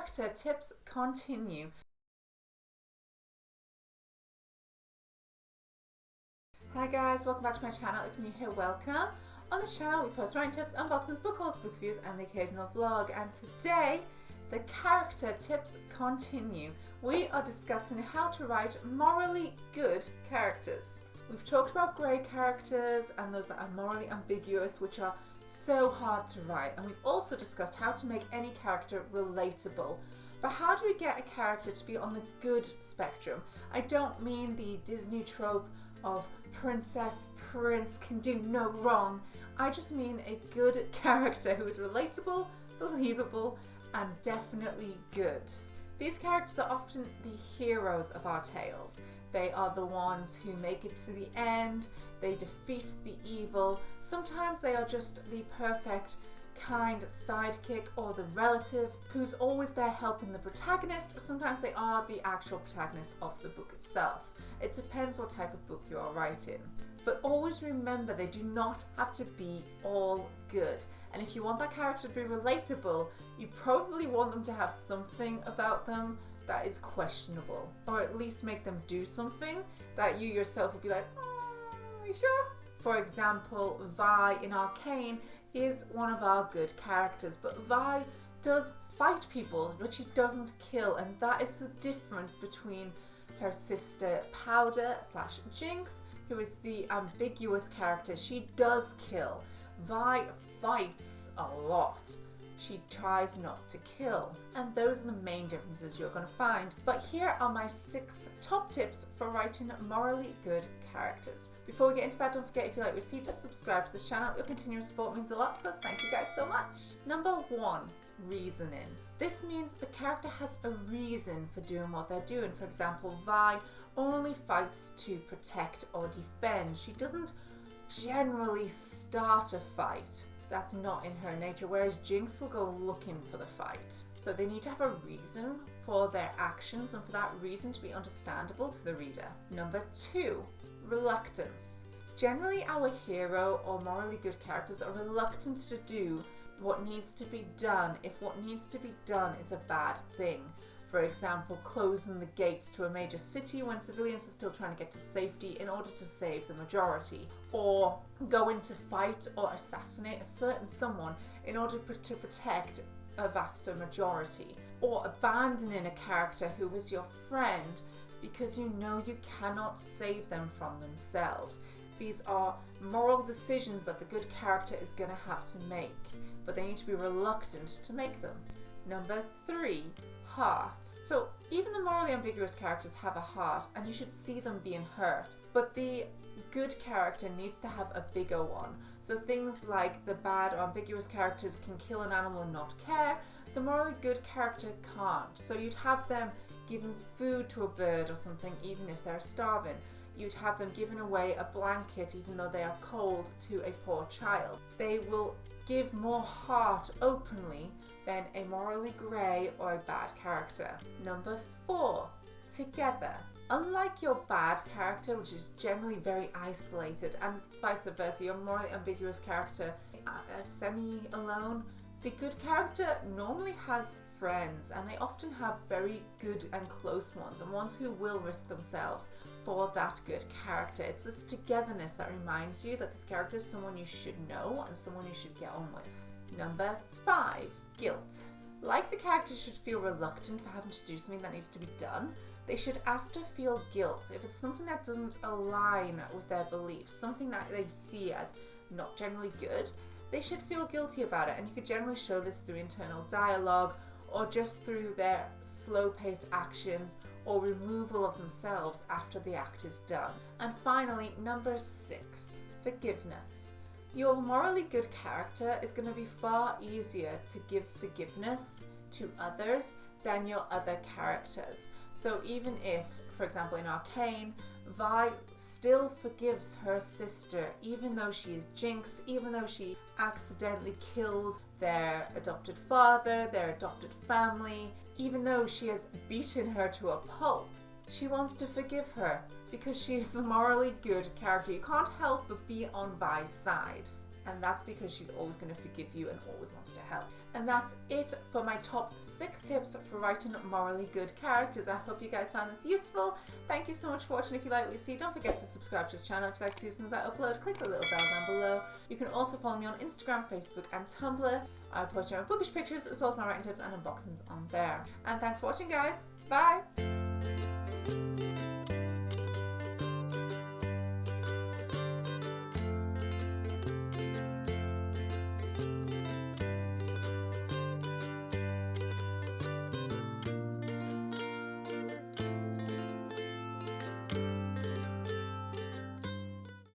character tips continue. Hi guys, welcome back to my channel. If you're new here, welcome. On this channel we post writing tips, unboxings, book hauls, book reviews and the occasional vlog, and today the character tips continue. We are discussing how to write morally good characters. We've talked about grey characters and those that are morally ambiguous, which are so hard to write, and we've also discussed how to make any character relatable. But how do we get a character to be on the good spectrum? I don't mean the Disney trope of princess, prince can do no wrong. I just mean a good character who is relatable, believable, and definitely good. These characters are often the heroes of our tales. They are the ones who make it to the end, they defeat the evil. Sometimes they are just the perfect, kind sidekick or the relative who's always there helping the protagonist. Sometimes they are the actual protagonist of the book itself. It depends what type of book you are writing. But always remember, they do not have to be all good. And if you want that character to be relatable, you probably want them to have something about them that is questionable, or at least make them do something that you yourself would be like, are you sure? For example, Vi in Arcane is one of our good characters, but Vi does fight people, but she doesn't kill, and that is the difference between her sister Powder / Jinx, who is the ambiguous character. She does kill. Vi fights a lot. She tries not to kill. And those are the main differences you're going to find. But here are my 6 top tips for writing morally good characters. Before we get into that, don't forget, if you like what you see, to subscribe to this channel. Your continuous support means a lot, so thank you guys so much. Number 1, reasoning. This means the character has a reason for doing what they're doing. For example, Vi only fights to protect or defend. She doesn't generally start a fight. That's not in her nature, whereas Jinx will go looking for the fight. So they need to have a reason for their actions and for that reason to be understandable to the reader. Number 2, reluctance. Generally our hero or morally good characters are reluctant to do what needs to be done if what needs to be done is a bad thing. For example, closing the gates to a major city when civilians are still trying to get to safety in order to save the majority, or going to fight or assassinate a certain someone in order to protect a vaster majority, or abandoning a character who is your friend because you know you cannot save them from themselves. These are moral decisions that the good character is going to have to make, but they need to be reluctant to make them. Number 3, heart. So even the morally ambiguous characters have a heart, and you should see them being hurt, but the good character needs to have a bigger one. So things like the bad or ambiguous characters can kill an animal and not care. The morally good character can't. So you'd have them giving food to a bird or something even if they're starving. You'd have them giving away a blanket even though they are cold to a poor child. They will give more heart openly than a morally grey or a bad character. Number 4, together. Unlike your bad character, which is generally very isolated, and vice versa, your morally ambiguous character semi-alone, the good character normally has friends, and they often have very good and close ones, and ones who will risk themselves for that good character. It's this togetherness that reminds you that this character is someone you should know and someone you should get on with. Number 5, guilt. Like the character should feel reluctant for having to do something that needs to be done, they should after feel guilt if it's something that doesn't align with their beliefs, something that they see as not generally good. They should feel guilty about it, and you could generally show this through internal dialogue or just through their slow-paced actions or removal of themselves after the act is done. And finally, number 6, forgiveness. Your morally good character is going to be far easier to give forgiveness to others than your other characters. So even if, for example, in Arcane, Vi still forgives her sister, even though she is Jinx, even though she accidentally killed their adopted father, their adopted family, even though she has beaten her to a pulp, she wants to forgive her because she is the morally good character. You can't help but be on Vi's side. And that's because she's always going to forgive you and always wants to help. And that's it for my top 6 tips for writing morally good characters. I hope you guys found this useful. Thank you so much for watching. If you like what you see, don't forget to subscribe to this channel. If you like to see as soon as I upload, click the little bell down below. You can also follow me on Instagram, Facebook and Tumblr. I post my bookish pictures as well as my writing tips and unboxings on there. And thanks for watching, guys. Bye!